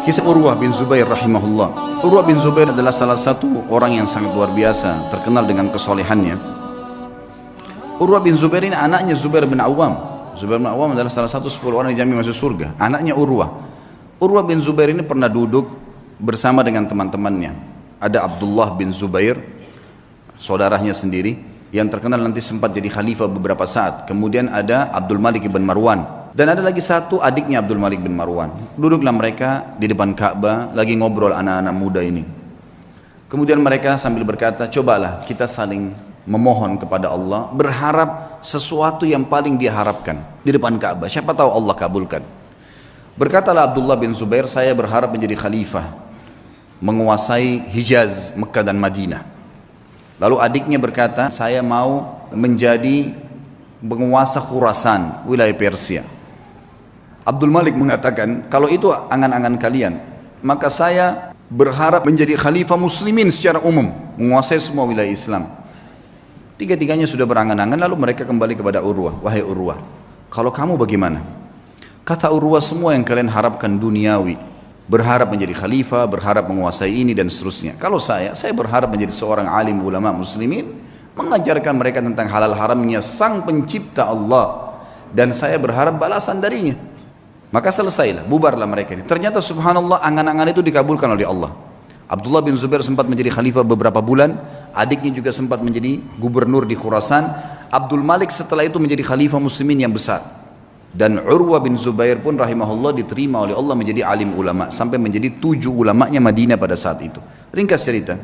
Kisah Urwah bin Zubair rahimahullah. Urwah bin Zubair adalah salah satu orang yang sangat luar biasa, terkenal dengan kesolehannya. Urwah bin Zubair ini anaknya Zubair bin Awam. Zubair bin Awam adalah salah satu 10 orang yang dijamin masuk surga. Anaknya Urwah. Urwah bin Zubair ini pernah duduk bersama dengan teman-temannya. Ada Abdullah bin Zubair, saudaranya sendiri, yang terkenal nanti sempat jadi khalifah beberapa saat. Kemudian ada Abdul Malik bin Marwan. Dan ada lagi satu adiknya Abdul Malik bin Marwan. Duduklah mereka di depan Ka'bah, lagi ngobrol anak-anak muda ini. Kemudian mereka sambil berkata, cobalah kita saling memohon kepada Allah, berharap sesuatu yang paling dia harapkan di depan Ka'bah. Siapa tahu Allah kabulkan. Berkatalah Abdullah bin Zubair, saya berharap menjadi khalifah, menguasai Hijaz, Mekah dan Madinah. Lalu adiknya berkata, saya mau menjadi penguasa Khurasan, wilayah Persia. Abdul Malik mengatakan, kalau itu angan-angan kalian, maka saya berharap menjadi khalifah muslimin secara umum, menguasai semua wilayah Islam. Tiga-tiganya sudah berangan-angan, lalu mereka kembali kepada Urwah. Wahai Urwah, kalau kamu bagaimana? Kata Urwah, semua yang kalian harapkan duniawi, berharap menjadi khalifah, berharap menguasai ini dan seterusnya. Kalau saya berharap menjadi seorang alim ulama muslimin, mengajarkan mereka tentang halal haramnya sang pencipta Allah, dan saya berharap balasan darinya. Maka selesailah, bubarlah mereka ini. Ternyata subhanallah, angan-angan itu dikabulkan oleh Allah. Abdullah bin Zubair sempat menjadi khalifah beberapa bulan, adiknya juga sempat menjadi gubernur di Khurasan. Abdul Malik setelah itu menjadi khalifah muslimin yang besar. Dan Urwah bin Zubair pun rahimahullah diterima oleh Allah menjadi alim ulama, sampai menjadi 7 ulamanya Madinah pada saat itu. Ringkas cerita,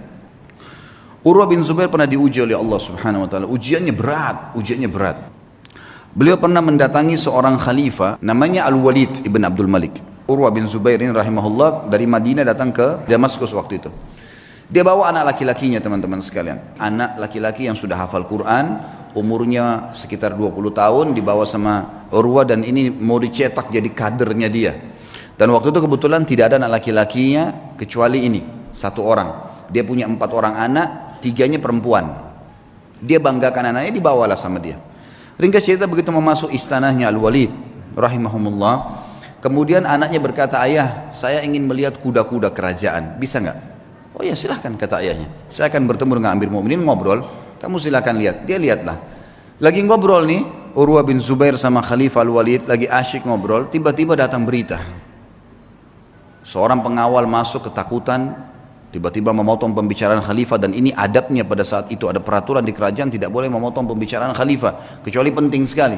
Urwah bin Zubair pernah diuji oleh Allah subhanahu wa ta'ala. Ujiannya berat. Beliau pernah mendatangi seorang khalifah namanya Al-Walid ibn Abdul Malik. Urwah bin Zubair ini rahimahullah dari Madinah datang ke Damaskus waktu itu. Dia bawa anak laki-lakinya, teman-teman sekalian. Anak laki-laki yang sudah hafal Quran, umurnya sekitar 20 tahun, dibawa sama Urwah, dan ini mau dicetak jadi kadernya dia. Dan waktu itu kebetulan tidak ada anak laki-lakinya kecuali ini, satu orang. Dia punya 4 orang anak, 3-nya perempuan. Dia banggakan anaknya, dibawalah sama dia. Ringkas cerita, begitu memasuk istanahnya Al-Walid rahimahumullah, kemudian anaknya berkata, ayah, saya ingin melihat kuda-kuda kerajaan, bisa nggak? Oh ya silahkan, kata ayahnya, saya akan bertemu dengan Amir Mu'minin, ngobrol, kamu silahkan lihat. Dia lihatlah, lagi ngobrol nih Urwah bin Zubair sama Khalifah Al-Walid, lagi asyik ngobrol, tiba-tiba datang berita, seorang pengawal masuk ketakutan, tiba-tiba memotong pembicaraan khalifah. Dan ini adabnya pada saat itu, ada peraturan di kerajaan tidak boleh memotong pembicaraan khalifah kecuali penting sekali.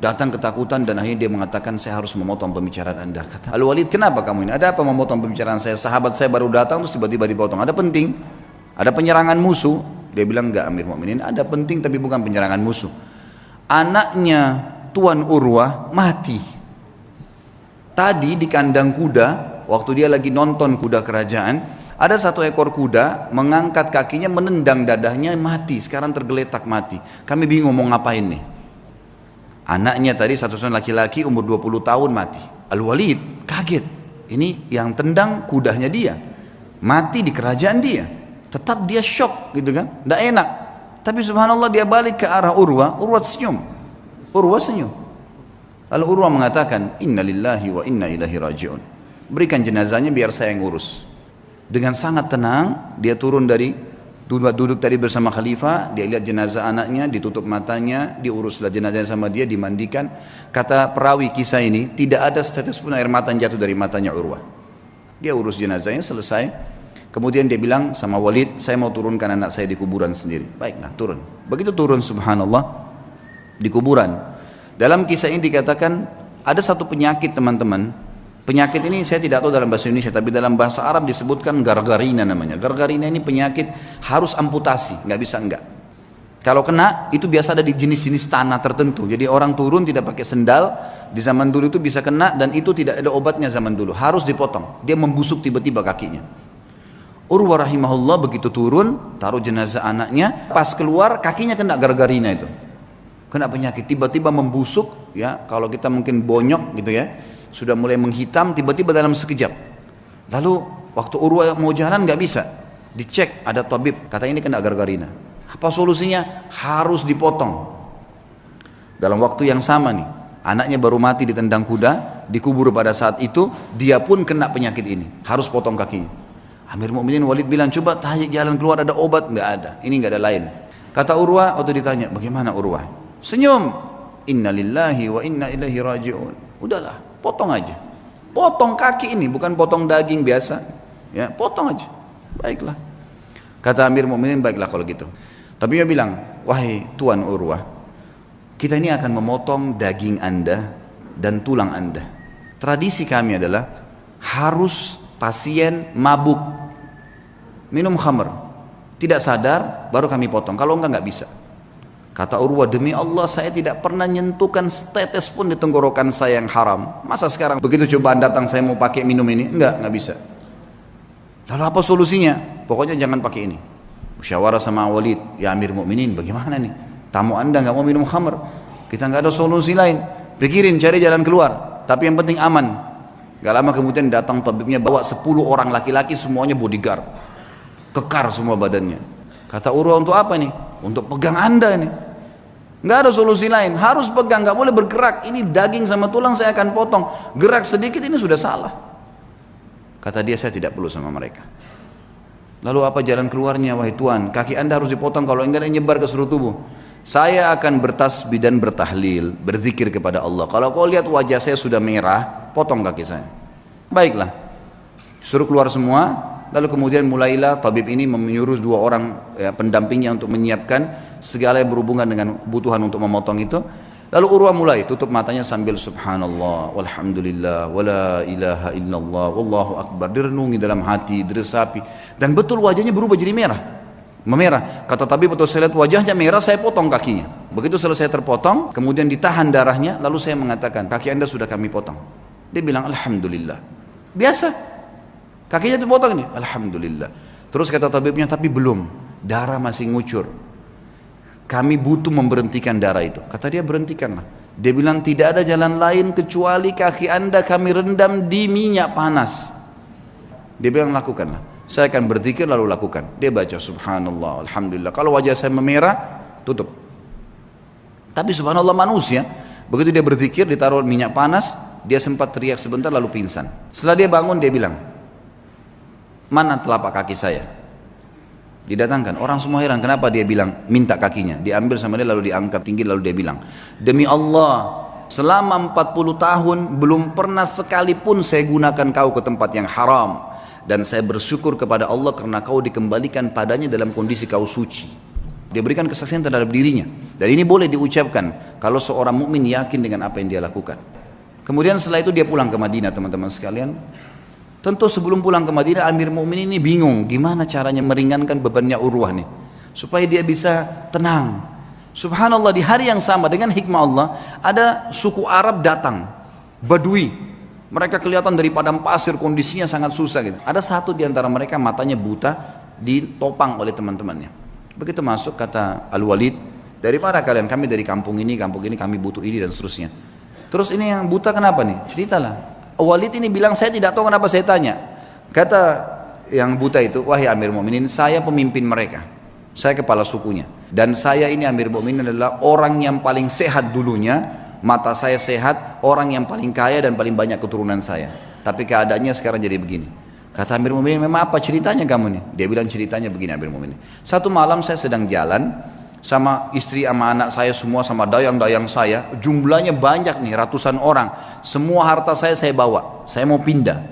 Datang ketakutan dan akhirnya dia mengatakan, saya harus memotong pembicaraan anda. Kata Al-Walid, kenapa kamu ini? Ada apa memotong pembicaraan saya? Sahabat saya baru datang terus tiba-tiba dipotong. Ada penting? Ada penyerangan musuh? Dia bilang, enggak Amir Mu'minin, ada penting tapi bukan penyerangan musuh. Anaknya Tuan Urwah mati tadi di kandang kuda. Waktu dia lagi nonton kuda kerajaan, ada satu ekor kuda mengangkat kakinya, menendang dadahnya, mati. Sekarang tergeletak mati. Kami bingung mau ngapain nih. Anaknya tadi satu orang laki-laki umur 20 tahun mati. Al-Walid kaget. Ini yang tendang kudanya dia, mati di kerajaan dia. Tetap dia shock gitu kan, tidak enak. Tapi subhanallah dia balik ke arah Urwah. Urwah senyum. Lalu Urwah mengatakan, inna lillahi wa inna ilaihi raji'un. Berikan jenazahnya biar saya yang urus. Dengan sangat tenang dia turun dari duduk tadi bersama khalifah. Dia lihat jenazah anaknya, ditutup matanya, diuruslah jenazahnya sama dia, dimandikan. Kata perawi kisah ini, tidak ada setetes pun air mata jatuh dari matanya Urwah. Dia urus jenazahnya selesai. Kemudian dia bilang sama Walid, saya mau turunkan anak saya di kuburan sendiri. Baiklah, turun. Begitu turun subhanallah di kuburan, dalam kisah ini dikatakan ada satu penyakit, teman-teman. Penyakit ini saya tidak tahu dalam bahasa Indonesia, tapi dalam bahasa Arab disebutkan gargarina namanya. Gargarina ini penyakit harus amputasi, nggak bisa enggak. Kalau kena itu biasa ada di jenis-jenis tanah tertentu. Jadi orang turun tidak pakai sendal di zaman dulu itu bisa kena, dan itu tidak ada obatnya zaman dulu. Harus dipotong. Dia membusuk tiba-tiba kakinya. Urwah rahimahullah begitu turun, taruh jenazah anaknya, pas keluar kakinya kena gargarina itu. Kena penyakit, tiba-tiba membusuk ya. Kalau kita mungkin bonyok gitu ya, sudah mulai menghitam tiba-tiba dalam sekejap. Lalu waktu Urwah mau jalan nggak bisa, dicek ada tabib, kata ini kena gargarina. Apa solusinya? Harus dipotong. Dalam waktu yang sama nih, anaknya baru mati ditendang kuda, dikubur pada saat itu, dia pun kena penyakit ini, harus potong kakinya. Amir Mukminin Walid bilang, coba tanya jalan keluar, ada obat? Nggak ada, ini nggak ada lain. Kata Urwah, waktu ditanya, bagaimana Urwah? Senyum, inna lillahi wa inna ilaihi raji'un. Udahlah, potong aja, potong kaki ini, bukan potong daging biasa, ya, potong aja. Baiklah, kata Amir Mukminin, baiklah kalau gitu. Tapi dia bilang, wahai Tuan Urwah, kita ini akan memotong daging Anda dan tulang Anda. Tradisi kami adalah harus pasien mabuk, minum khamr, tidak sadar, baru kami potong. Kalau enggak bisa. Kata Urwah, demi Allah saya tidak pernah nyentuhkan setetes pun di tenggorokan saya yang haram. Masa sekarang begitu cobaan datang saya mau pakai minum ini? Enggak bisa. Lalu apa solusinya? Pokoknya jangan pakai ini. Musyawarah sama Walid, ya Amir Mukminin, bagaimana nih? Tamu Anda nggak mau minum khamr, kita nggak ada solusi lain. Pikirin, cari jalan keluar. Tapi yang penting aman. Gak lama kemudian datang tabibnya bawa 10 orang laki-laki, semuanya bodyguard, kekar semua badannya. Kata Urwah, untuk apa nih? Untuk pegang Anda nih. Nggak ada solusi lain, harus pegang, nggak boleh bergerak. Ini daging sama tulang saya akan potong. Gerak sedikit ini sudah salah. Kata dia, saya tidak perlu sama mereka. Lalu apa jalan keluarnya, wahai Tuan? Kaki Anda harus dipotong, kalau enggak nyebar ke seluruh tubuh. Saya akan bertasbih dan bertahlil, berzikir kepada Allah. Kalau kau lihat wajah saya sudah merah, potong kaki saya. Baiklah, suruh keluar semua. Lalu kemudian mulailah tabib ini menyuruh 2 orang pendampingnya untuk menyiapkan segala yang berhubungan dengan kebutuhan untuk memotong itu. Lalu Urwah mulai tutup matanya sambil subhanallah, walhamdulillah, wala ilaha illallah, wallahu akbar. Direnungi dalam hati, diresapi. Dan betul wajahnya berubah jadi merah, memerah. Kata tabib, betul saya lihat wajahnya merah, saya potong kakinya. Begitu selesai terpotong, kemudian ditahan darahnya. Lalu saya mengatakan, kaki Anda sudah kami potong. Dia bilang, alhamdulillah. Biasa. Kakinya dipotong nih, alhamdulillah. Terus kata tabibnya, tapi belum, darah masih ngucur. Kami butuh memberhentikan darah itu. Kata dia, berhentikanlah. Dia bilang, tidak ada jalan lain kecuali kaki Anda kami rendam di minyak panas. Dia bilang, lakukanlah. Saya akan berzikir lalu lakukan. Dia baca subhanallah, alhamdulillah. Kalau wajah saya memerah, tutup. Tapi subhanallah manusia, begitu dia berzikir, ditaruh minyak panas, dia sempat teriak sebentar lalu pingsan. Setelah dia bangun, dia bilang, mana telapak kaki saya? Didatangkan, orang semua heran, kenapa dia bilang minta kakinya? Diambil sama dia lalu diangkat tinggi, lalu dia bilang, demi Allah, selama 40 tahun belum pernah sekalipun saya gunakan kau ke tempat yang haram, dan saya bersyukur kepada Allah karena kau dikembalikan padanya dalam kondisi kau suci. Dia berikan kesaksian terhadap dirinya, dan ini boleh diucapkan kalau seorang mukmin yakin dengan apa yang dia lakukan. Kemudian setelah itu dia pulang ke Madinah, teman-teman sekalian. Tentu sebelum pulang ke Madinah, Amir Mukminin ini bingung gimana caranya meringankan bebannya Urwah nih, supaya dia bisa tenang. Subhanallah, di hari yang sama dengan hikmah Allah, ada suku Arab datang, Badui. Mereka kelihatan dari padang pasir, kondisinya sangat susah gitu. Ada satu di antara mereka matanya buta, ditopang oleh teman-temannya. Begitu masuk, kata Al-Walid, dari mana kalian? Kami dari kampung ini kami butuh ini dan seterusnya. Terus ini yang buta kenapa nih? Ceritalah. Walid ini bilang, saya tidak tahu kenapa saya tanya. Kata yang buta itu, wahai Amir Mukminin, saya pemimpin mereka, saya kepala sukunya, dan saya ini Amir Mukminin adalah orang yang paling sehat dulunya, mata saya sehat, orang yang paling kaya dan paling banyak keturunan saya. Tapi keadaannya sekarang jadi begini. Kata Amir Mukminin, memang apa ceritanya kamu nih? Dia bilang, ceritanya begini Amir Mukminin. Satu malam saya sedang jalan sama istri sama anak saya semua, sama dayang-dayang saya, jumlahnya banyak nih, ratusan orang. Semua harta saya bawa, saya mau pindah.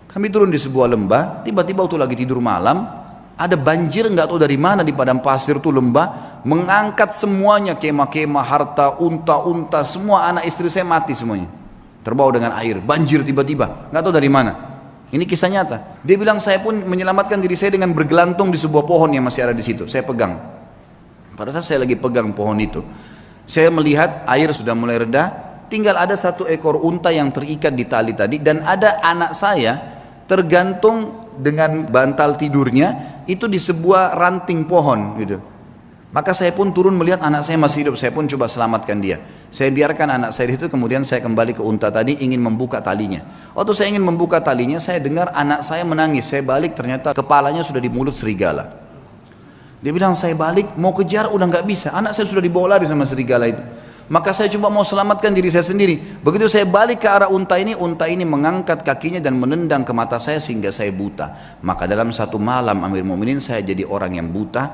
Kami turun di sebuah lembah, tiba-tiba waktu lagi tidur malam, ada banjir nggak tahu dari mana di padang pasir tuh lembah, mengangkat semuanya, kemah-kemah, harta, unta-unta, semua anak istri saya mati semuanya. Terbawa dengan air, banjir tiba-tiba, nggak tahu dari mana. Ini kisah nyata. Dia bilang, saya pun menyelamatkan diri saya dengan bergelantung di sebuah pohon yang masih ada di situ, saya pegang. Pada saat saya lagi pegang pohon itu, saya melihat air sudah mulai reda, tinggal ada 1 ekor unta yang terikat di tali tadi, dan ada anak saya tergantung dengan bantal tidurnya itu di sebuah ranting pohon gitu. Maka saya pun turun melihat anak saya masih hidup, saya pun coba selamatkan dia. Saya biarkan anak saya itu, kemudian saya kembali ke unta tadi ingin membuka talinya. Waktu saya ingin membuka talinya, saya dengar anak saya menangis. Saya balik, ternyata kepalanya sudah di mulut serigala. Dia bilang, saya balik mau kejar udah nggak bisa, anak saya sudah dibawa lari sama serigala itu. Maka saya coba mau selamatkan diri saya sendiri. Begitu saya balik ke arah unta ini mengangkat kakinya dan menendang ke mata saya sehingga saya buta. Maka dalam satu malam Amir Mu'minin saya jadi orang yang buta,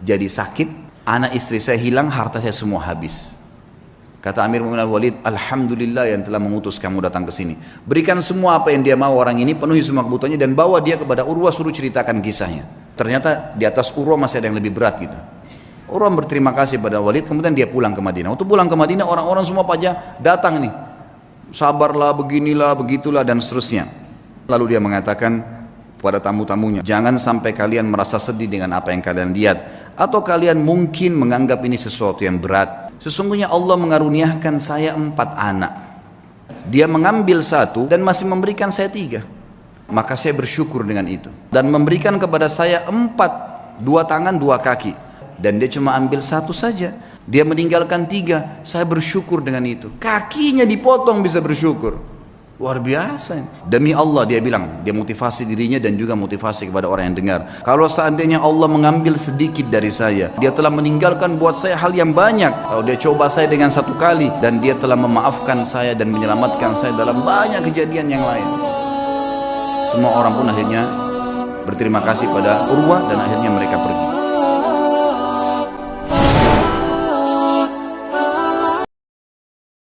jadi sakit, anak istri saya hilang, harta saya semua habis. Kata Amir Mu'minin Al-Walid, Alhamdulillah yang telah mengutus kamu datang ke sini. Berikan semua apa yang dia mau orang ini, penuhi semua kebutuhannya dan bawa dia kepada Urwah, suruh ceritakan kisahnya. Ternyata di atas Urwah masih ada yang lebih berat gitu. Urwah berterima kasih pada Walid, kemudian dia pulang ke Madinah. Waktu pulang ke Madinah, orang-orang semua pada datang nih. Sabarlah, beginilah, begitulah, dan seterusnya. Lalu dia mengatakan kepada tamu-tamunya, jangan sampai kalian merasa sedih dengan apa yang kalian lihat. Atau kalian mungkin menganggap ini sesuatu yang berat. Sesungguhnya Allah mengaruniakan saya 4 anak. Dia mengambil 1 dan masih memberikan saya 3. Maka saya bersyukur dengan itu. Dan memberikan kepada saya 4, 2 tangan, 2 kaki. Dan dia cuma ambil 1 saja. Dia meninggalkan 3. Saya bersyukur dengan itu. Kakinya dipotong bisa bersyukur. Luar biasa. Demi Allah dia bilang. Dia motivasi dirinya dan juga motivasi kepada orang yang dengar. Kalau seandainya Allah mengambil sedikit dari saya, dia telah meninggalkan buat saya hal yang banyak. Kalau dia coba saya dengan 1 kali, dan dia telah memaafkan saya dan menyelamatkan saya dalam banyak kejadian yang lain. Semua orang pun akhirnya berterima kasih pada Urwah dan akhirnya mereka pergi.